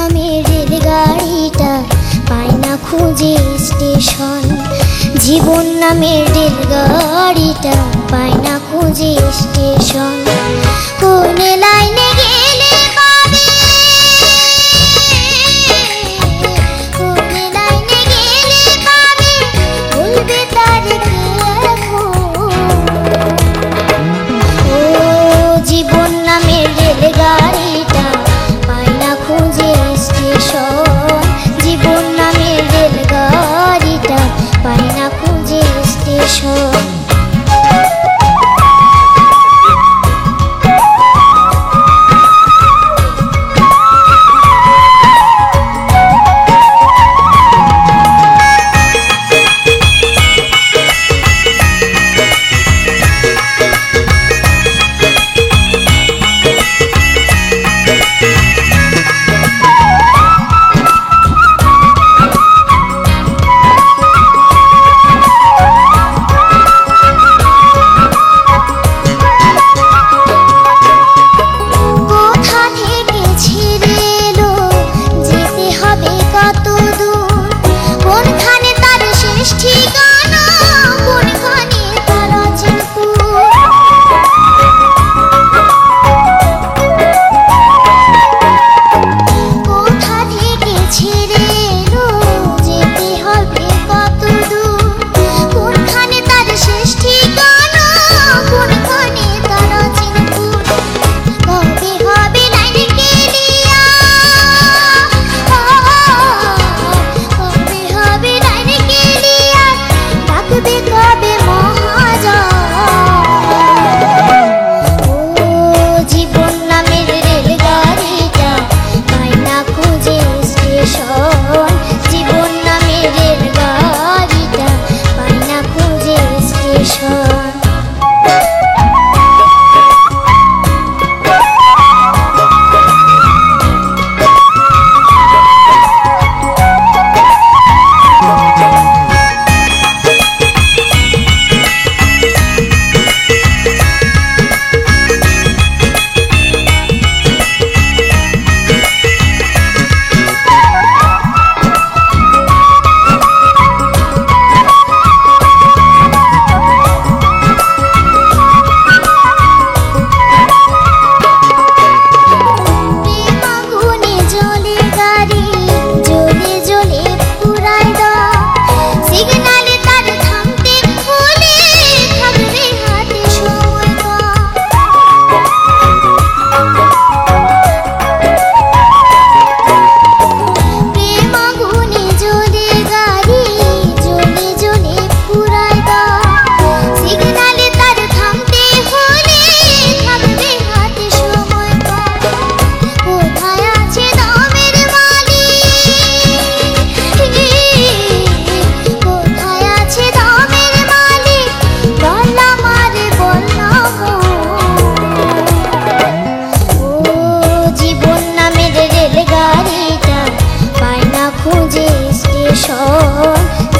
নামের রেলগাড়িটা পায় না খুঁজে স্টেশন। জীবন নামের রেলগাড়িটা পায় না খুঁজে স্টেশন। কোন লাইনে গেলে পাবে, কোন লাইনে গেলে পাবে, বলবে তার কে এখন। ও জীবন নামের রেলগাড়িটা পায় না খুঁজে স্টেশন। জীবন নামের রেলগাড়িটা পায় না খুঁজে স্টেশন।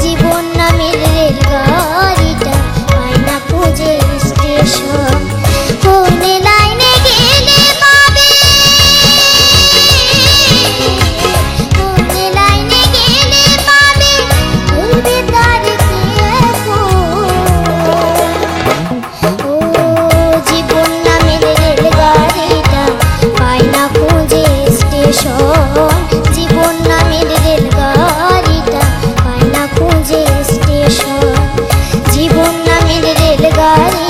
জীবন নামের রেলগাড়িটা পায় না খুঁজে স্টেশন। কোন লাইনে গেলে পাবে, কোন লাইনে গেলে পাবে, বলবে তার কে এখন। ও জীবন নামের রেলগাড়িটা পায় না খুঁজে স্টেশন। জীবন নামের রেলগাড়িটা পায় না খুঁজে স্টেশন। জীবন নামের রেলগাড়ি